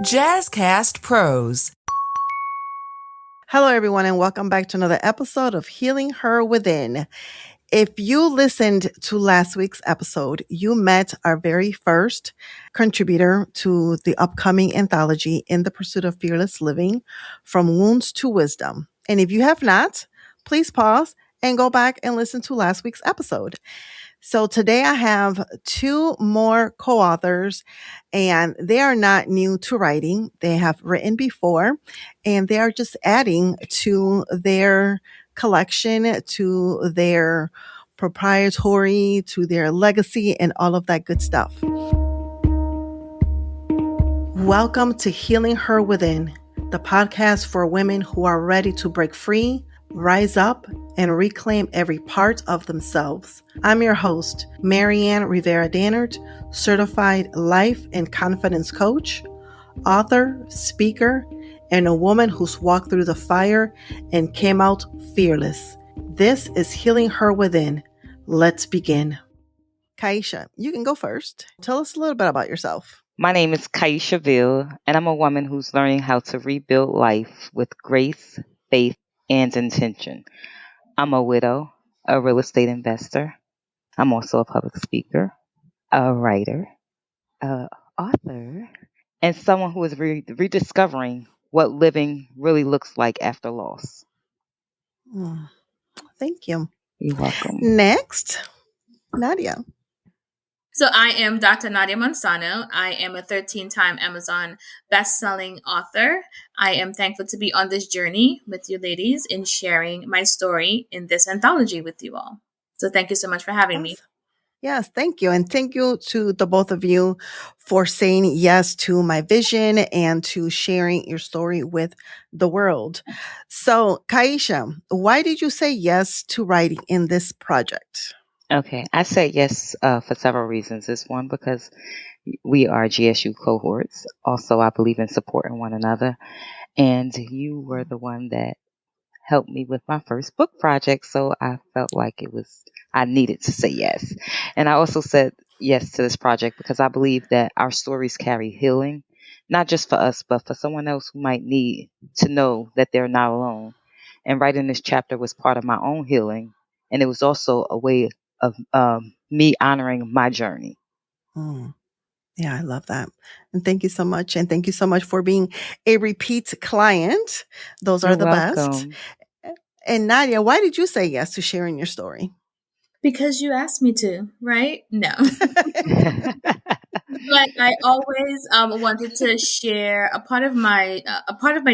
Jazzcast Pros. Hello, everyone, and welcome back to another episode of Healing Her Within. If you listened to last week's episode, you met our very first contributor to the upcoming anthology, In the Pursuit of Fearless Living, From Wounds to Wisdom. And if you have not, please pause and go back and listen to last week's episode. So today I have two more co-authors, and they are not new to writing. They have written before, and they are just adding to their collection, to their proprietary, to their legacy, and all of that good stuff. Welcome to Healing Her Within, the podcast for women who are ready to break free, rise up, and reclaim every part of themselves. I'm your host, Maryann Rivera-Dannert, certified life and confidence coach, author, speaker, and a woman who's walked through the fire and came out fearless. This is Healing Her Within. Let's begin. Khiesha, you can go first. Tell us a little bit about yourself. My name is Khiesha Veal, and I'm a woman who's learning how to rebuild life with grace, faith, and intention. I'm a widow, a real estate investor. I'm also a public speaker, a writer, a author, and someone who is rediscovering what living really looks like after loss. Thank you. You're welcome. Next, Nadia. So I am Dr. Nadia Monsano. I am a 13-time Amazon best-selling author. I am thankful to be on this journey with you ladies in sharing my story in this anthology with you all. So thank you so much for having me. Yes, thank you. And thank you to the both of you for saying yes to my vision and to sharing your story with the world. So, Khiesha, why did you say yes to writing in this project? Okay, I said yes for several reasons. This one, because we are GSU cohorts. Also, I believe in supporting one another. And you were the one that helped me with my first book project. So I felt like I needed to say yes. And I also said yes to this project because I believe that our stories carry healing, not just for us, but for someone else who might need to know that they're not alone. And writing this chapter was part of my own healing. And it was also a way of me honoring my journey. Yeah, I love that. And thank you so much. And thank you so much for being a repeat client. Those are the best. And Nadia, why did you say yes to sharing your story? Because you asked me to, right? No. But I always wanted to share a part of my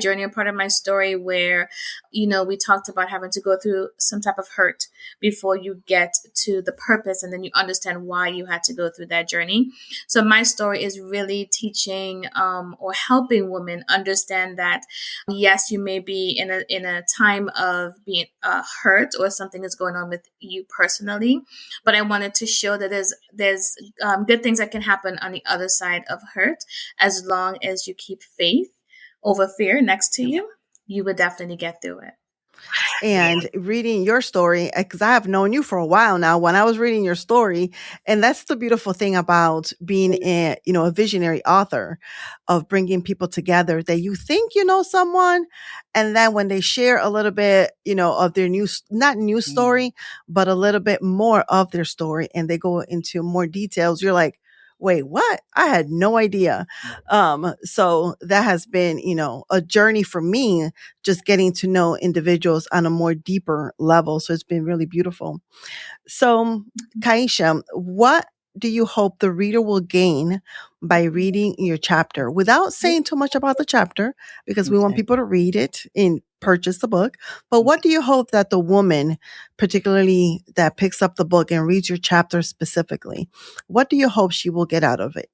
journey, a part of my story where, we talked about having to go through some type of hurt before you get to the purpose, and then you understand why you had to go through that journey. So my story is really teaching or helping women understand that yes, you may be in a time of being hurt or something is going on with you personally, but I wanted to show that there's good things that can happen on the other side of hurt. As long as you keep faith over fear next to you, you would definitely get through it. And reading your story, because I have known you for a while now, when I was reading your story, and that's the beautiful thing about being a visionary author, of bringing people together that you think you know someone, and then when they share a little bit, of their not new story, but a little bit more of their story, and they go into more details, you're like, wait, what? I had no idea. So that has been, a journey for me, just getting to know individuals on a more deeper level. So it's been really beautiful. So, Khiesha, what do you hope the reader will gain by reading your chapter, without saying too much about the chapter, because we want people to read it and purchase the book? But what do you hope that the woman, particularly that picks up the book and reads your chapter specifically, what do you hope she will get out of it?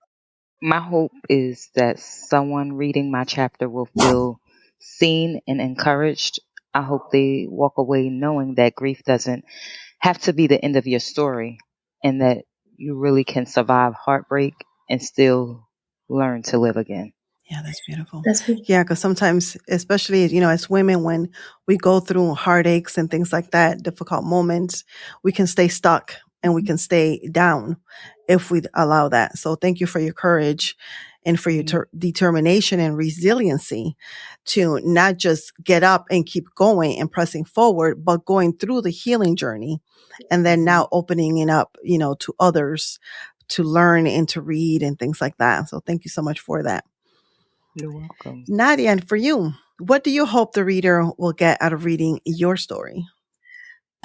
My hope is that someone reading my chapter will feel seen and encouraged. I hope they walk away knowing that grief doesn't have to be the end of your story, and that you really can survive heartbreak and still learn to live again. Yeah, that's beautiful. That's beautiful. Yeah, because sometimes, especially, as women, when we go through heartaches and things like that, difficult moments, we can stay stuck and we can stay down if we allow that. So thank you for your courage and for your determination and resiliency to not just get up and keep going and pressing forward, but going through the healing journey and then now opening it up, to others to learn and to read and things like that. So thank you so much for that. You're welcome. Nadia, and for you, what do you hope the reader will get out of reading your story?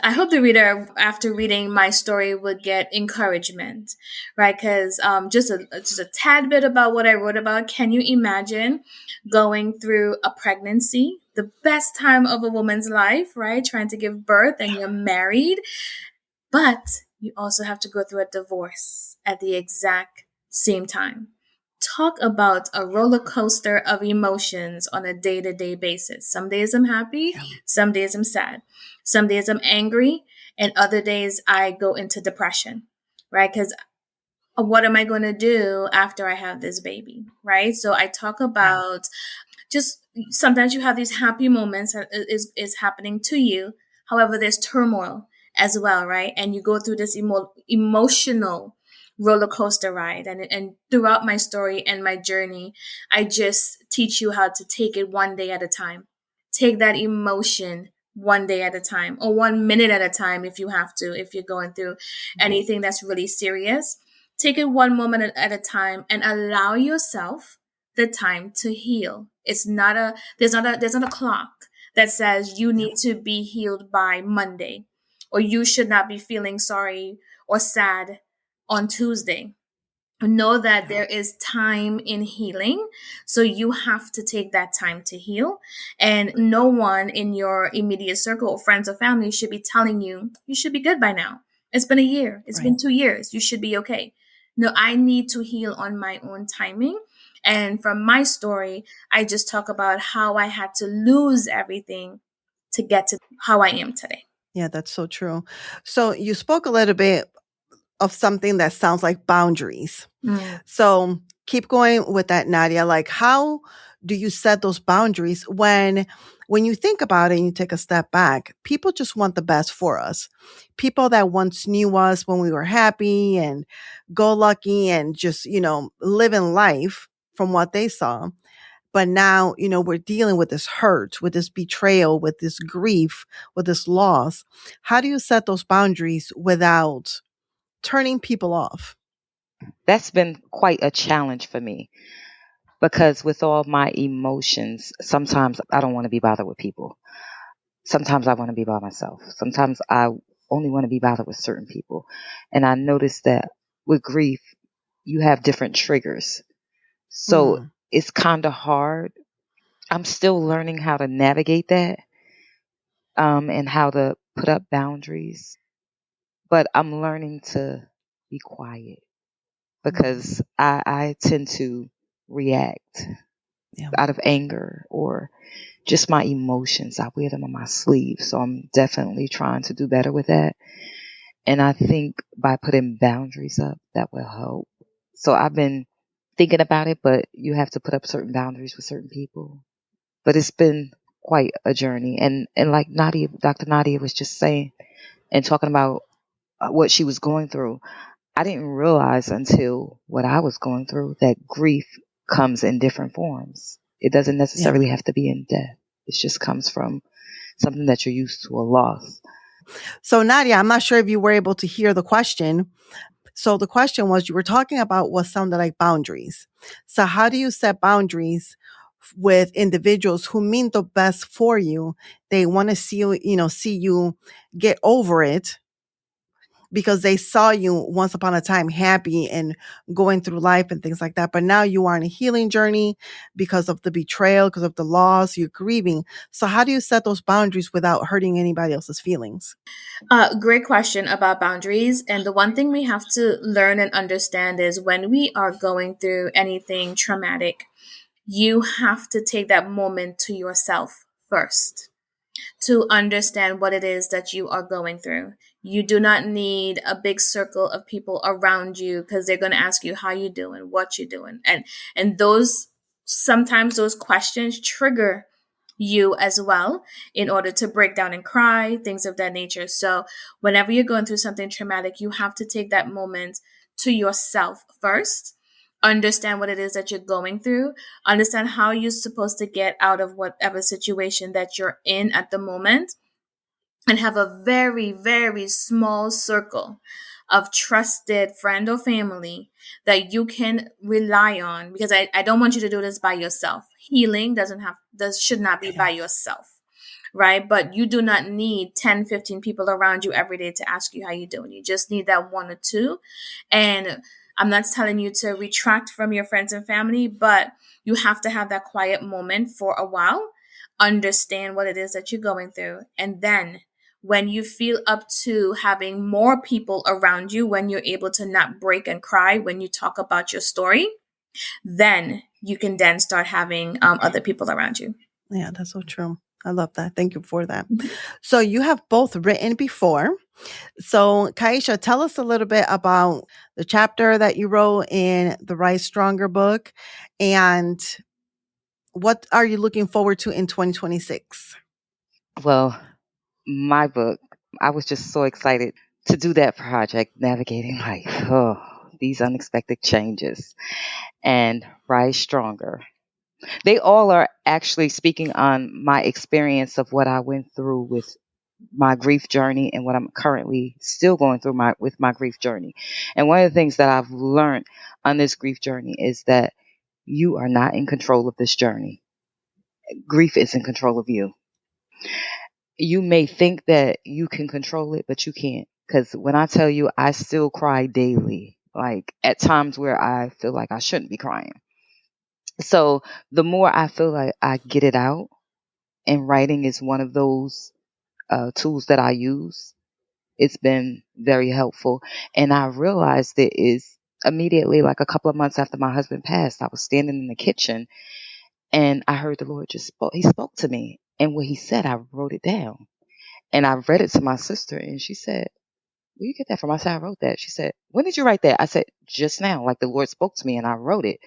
I hope the reader, after reading my story, would get encouragement, right? Because just a tad bit about what I wrote about. Can you imagine going through a pregnancy, the best time of a woman's life, right? Trying to give birth, and you're married, but you also have to go through a divorce at the exact same time. Talk about a roller coaster of emotions on a day-to-day basis. Some days I'm happy, some days I'm sad, some days I'm angry, and other days I go into depression, right? Because what am I going to do after I have this baby, right? So I talk about just sometimes you have these happy moments that is happening to you. However, there's turmoil as well, right? And you go through this emotional roller coaster ride. And throughout my story and my journey, I just teach you how to take it one day at a time. Take that emotion one day at a time, or 1 minute at a time if you have to, if you're going through anything that's really serious. Take it one moment at a time and allow yourself the time to heal. There's not a clock that says you need to be healed by Monday, or you should not be feeling sorry or sad on Tuesday. Know that there is time in healing. So you have to take that time to heal. And no one in your immediate circle or friends or family should be telling you, you should be good by now. It's been a year. It's been 2 years. You should be okay. No, I need to heal on my own timing. And from my story, I just talk about how I had to lose everything to get to how I am today. Yeah, that's so true. So you spoke a little bit of something that sounds like boundaries. So keep going with that, Nadia. Like, how do you set those boundaries when you think about it and you take a step back? People just want the best for us. People that once knew us when we were happy and go lucky and just, living life from what they saw. But now, we're dealing with this hurt, with this betrayal, with this grief, with this loss. How do you set those boundaries without turning people off? That's been quite a challenge for me because with all my emotions, sometimes I don't want to be bothered with people. Sometimes I want to be by myself. Sometimes I only want to be bothered with certain people. And I noticed that with grief, you have different triggers. So it's kind of hard. I'm still learning how to navigate that and how to put up boundaries. But I'm learning to be quiet because I tend to react out of anger or just my emotions. I wear them on my sleeve. So I'm definitely trying to do better with that. And I think by putting boundaries up, that will help. So I've been thinking about it, but you have to put up certain boundaries with certain people. But it's been quite a journey. And like Dr. Nadia was just saying and talking about what she was going through, I didn't realize until what I was going through that grief comes in different forms. It doesn't necessarily have to be in death. It just comes from something that you're used to, a loss. So Nadia, I'm not sure if you were able to hear the question. So the question was, you were talking about what sounded like boundaries. So how do you set boundaries with individuals who mean the best for you? They want to see you get over it because they saw you once upon a time happy and going through life and things like that. But now you are on a healing journey because of the betrayal, because of the loss, you're grieving. So how do you set those boundaries without hurting anybody else's feelings? Great question about boundaries. And the one thing we have to learn and understand is when we are going through anything traumatic, you have to take that moment to yourself first to understand what it is that you are going through. You do not need a big circle of people around you because they're going to ask you how you doing, what you doing. And those sometimes those questions trigger you as well in order to break down and cry, things of that nature. So whenever you're going through something traumatic, you have to take that moment to yourself first understand what it is that you're going through, understand how you're supposed to get out of whatever situation that you're in at the moment, and have a very, very small circle of trusted friend or family that you can rely on, because I don't want you to do this by yourself. Healing should not be by yourself, right? But you do not need 10, 15 people around you every day to ask you how you're doing. You just need that one or two. And I'm not telling you to retract from your friends and family, but you have to have that quiet moment for a while, understand what it is that you're going through. And then when you feel up to having more people around you, when you're able to not break and cry when you talk about your story, then you can then start having other people around you. Yeah, that's so true. I love that. Thank you for that. So you have both written before. So Khiesha, tell us a little bit about the chapter that you wrote in the Rise Stronger book, and what are you looking forward to in 2026? Well, my book, I was just so excited to do that project, Navigating Life. Oh, these unexpected changes. And Rise Stronger. They all are actually speaking on my experience of what I went through with my grief journey and what I'm currently still going through with my grief journey. And one of the things that I've learned on this grief journey is that you are not in control of this journey. Grief is in control of you. You may think that you can control it, but you can't. Because when I tell you, I still cry daily, like at times where I feel like I shouldn't be crying. So the more I feel like I get it out, and writing is one of those tools that I use, it's been very helpful. And I realized it is immediately, like a couple of months after my husband passed, I was standing in the kitchen and I heard the Lord he spoke to me. And what he said, I wrote it down. And I read it to my sister and she said, "Where you get that from?" I said, "I wrote that." She said, "When did you write that?" I said, "Just now, like the Lord spoke to me and I wrote it."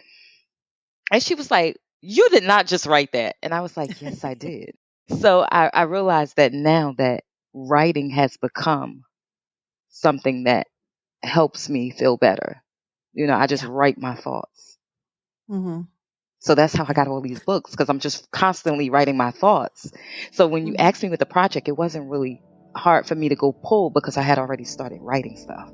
And she was like, "You did not just write that." And I was like, "Yes, I did." So I realized that now that writing has become something that helps me feel better. I just Yeah. write my thoughts. Mm-hmm. So that's how I got all these books, because I'm just constantly writing my thoughts. So when you asked me with the project, it wasn't really hard for me to go pull because I had already started writing stuff.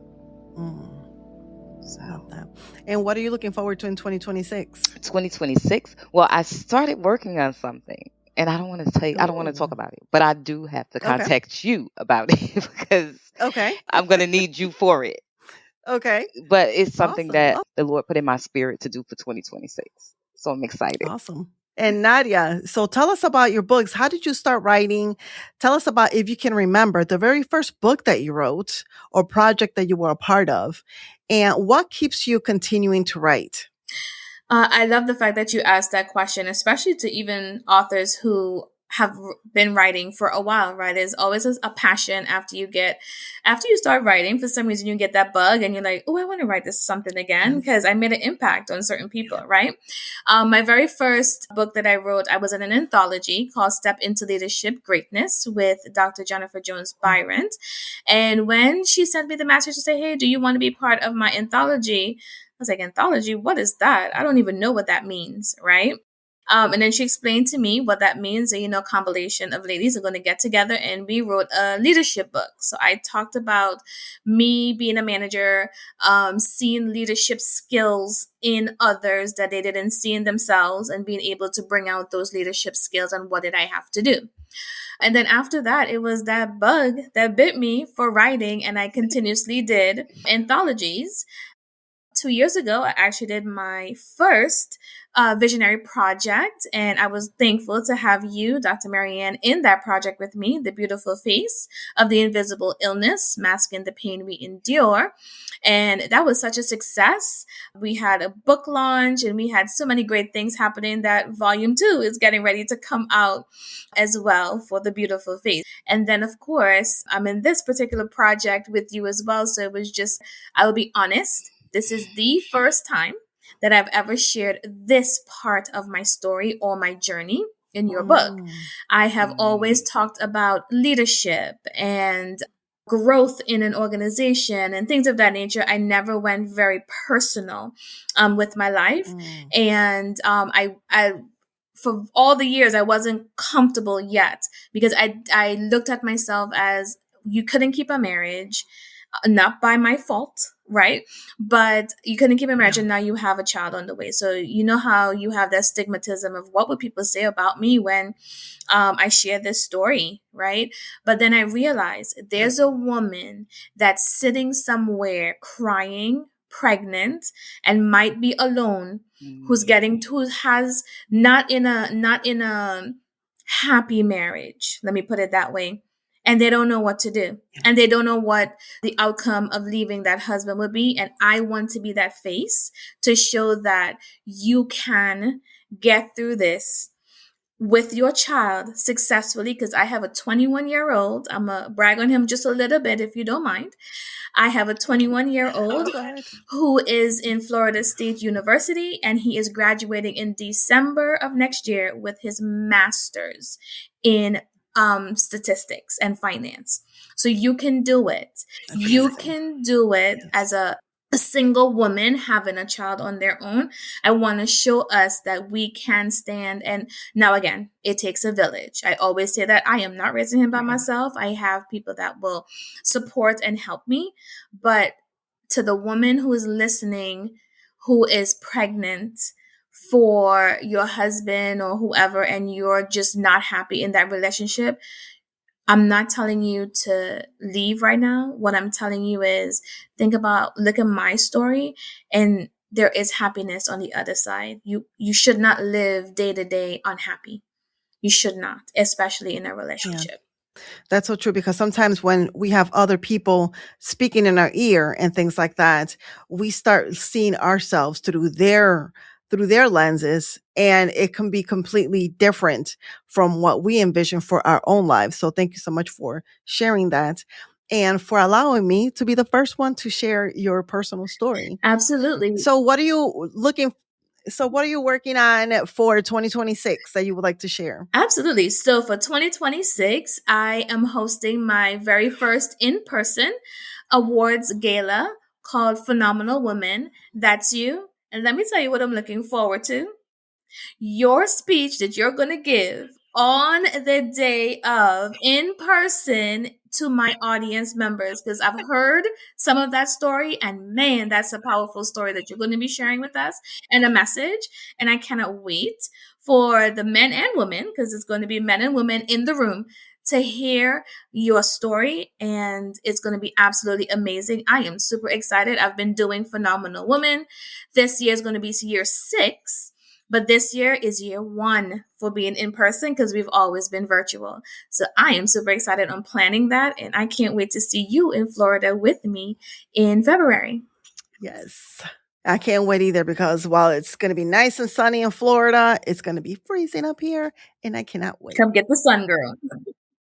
Love that. And what are you looking forward to in 2026? 2026? Well, I started working on something. And I don't want to tell you, I don't want to talk about it, but I do have to contact you about it because I'm going to need you for it. Okay. But it's something that the Lord put in my spirit to do for 2026. So I'm excited. Awesome. And Nadia, so tell us about your books. How did you start writing? Tell us about, if you can remember, the very first book that you wrote or project that you were a part of, and what keeps you continuing to write? I love the fact that you asked that question, especially to even authors who have been writing for a while, right? There's always a passion after you start writing. For some reason, you get that bug and you're like, "Oh, I want to write this something again because I made an impact on certain people," right? My very first book that I wrote, I was in an anthology called Step into Leadership Greatness with Dr. Jennifer Jones Byron. And when she sent me the message to say, "Hey, do you want to be part of my anthology?" I was like, "Anthology? What is that? I don't even know what that means," right? And then she explained to me what that means. A combination of ladies are going to get together, and we wrote a leadership book. So I talked about me being a manager, seeing leadership skills in others that they didn't see in themselves, and being able to bring out those leadership skills and what did I have to do. And then after that, it was that bug that bit me for writing, and I continuously did anthologies. 2 years ago, I actually did my first visionary project, and I was thankful to have you, Dr. Maryann, in that project with me, The Beautiful Face of the Invisible Illness, Masking the Pain We Endure. And that was such a success. We had a book launch and we had so many great things happening that volume 2 is getting ready to come out as well for The Beautiful Face. And then, of course, I'm in this particular project with you as well. So it was just, I will be honest, this is the first time that I've ever shared this part of my story or my journey in your book. I have always talked about leadership and growth in an organization and things of that nature, I never went very personal with my life. And I for all the years I wasn't comfortable yet, because I looked at myself as, you couldn't keep a marriage, not by my fault, right? But you couldn't keep a marriage, and now you have a child on the way. So you know how you have that stigmatism of what would people say about me when I share this story, right? But then I realized there's a woman that's sitting somewhere crying, pregnant, and might be alone, who has not in a happy marriage, let me put it that way, and they don't know what to do, and they don't know what the outcome of leaving that husband would be. And I want to be that face to show that you can get through this with your child successfully, because I have a 21-year-old. I'm going to brag on him just a little bit, if you don't mind. I have a 21-year-old who is in Florida State University, and he is graduating in December of next year with his master's in statistics and finance. So you can do it. You can do it as a single woman having a child on their own. I want to show us that we can stand. And now, again, it takes a village. I always say that I am not raising him by myself. I have people that will support and help me. But to the woman who is listening, who is pregnant for your husband or whoever, and you're just not happy in that relationship, I'm not telling you to leave right now. What I'm telling you is, look at my story, and there is happiness on the other side. You should not live day to day unhappy. You should not, especially in a relationship. Yeah. That's so true, because sometimes when we have other people speaking in our ear and things like that, we start seeing ourselves through their lenses, and it can be completely different from what we envision for our own lives. So thank you so much for sharing that, and for allowing me to be the first one to share your personal story. Absolutely. So what are you working on for 2026 that you would like to share? Absolutely. So for 2026, I am hosting my very first in-person awards gala called Phenomenal Woman. That's you. And let me tell you what I'm looking forward to. Your speech that you're going to give on the day of, in person, to my audience members, because I've heard some of that story, and man, that's a powerful story that you're going to be sharing with us, and a message. And I cannot wait for the men and women, because it's going to be men and women in the room, to hear your story, and it's going to be absolutely amazing. I am super excited. I've been doing Phenomenal Woman. This year is going to be year 6. But this year is year 1 for being in person, because we've always been virtual. So I am super excited on planning that. And I can't wait to see you in Florida with me in February. Yes. I can't wait either, because while it's going to be nice and sunny in Florida, it's going to be freezing up here, and I cannot wait. Come get the sun, girl.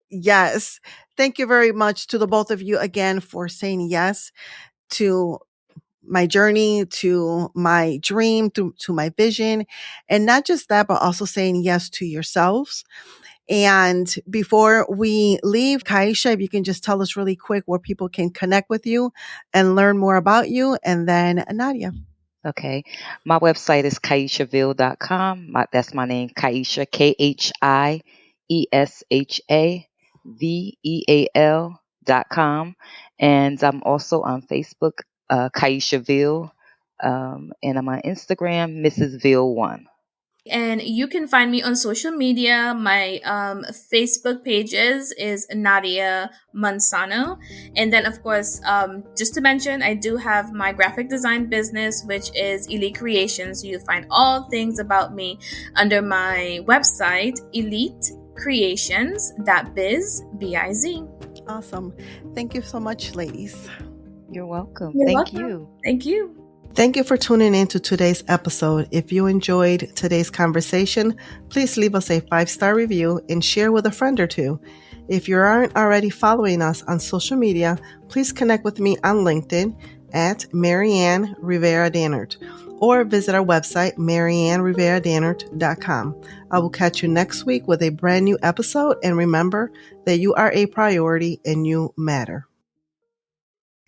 Yes. Thank you very much to the both of you again for saying yes to my journey, to my dream, to my vision. And not just that, but also saying yes to yourselves. And before we leave, Khiesha, if you can just tell us really quick where people can connect with you and learn more about you. And then Nadia. Okay. My website is khieshaveal.com. That's my name, Khiesha, KhieshaVeal.com. And I'm also on Facebook, Khiesha Veal. And I'm on Instagram, Mrs. Veal1. And you can find me on social media. My Facebook pages is Nadia Monsano. And then, of course, just to mention, I do have my graphic design business, which is Elite Creations. So you'll find all things about me under my website, elitecreations.biz, B-I-Z. Awesome. Thank you so much, ladies. You're welcome. You're Thank welcome. you. Thank you. Thank you for tuning in to today's episode. If you enjoyed today's conversation, please leave us a 5-star review and share with a friend or two. If you aren't already following us on social media, please connect with me on LinkedIn at Maryann Rivera-Dannert, or visit our website, MaryannRivera-Dannert.com. I will catch you next week with a brand new episode, and remember that you are a priority and you matter.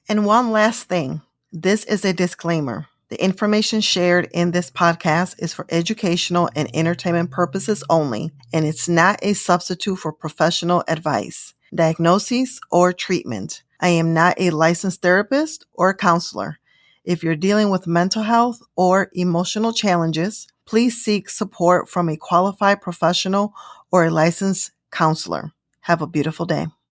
And one last thing. This is a disclaimer. The information shared in this podcast is for educational and entertainment purposes only, and it's not a substitute for professional advice, diagnosis, or treatment. I am not a licensed therapist or counselor. If you're dealing with mental health or emotional challenges, please seek support from a qualified professional or a licensed counselor. Have a beautiful day.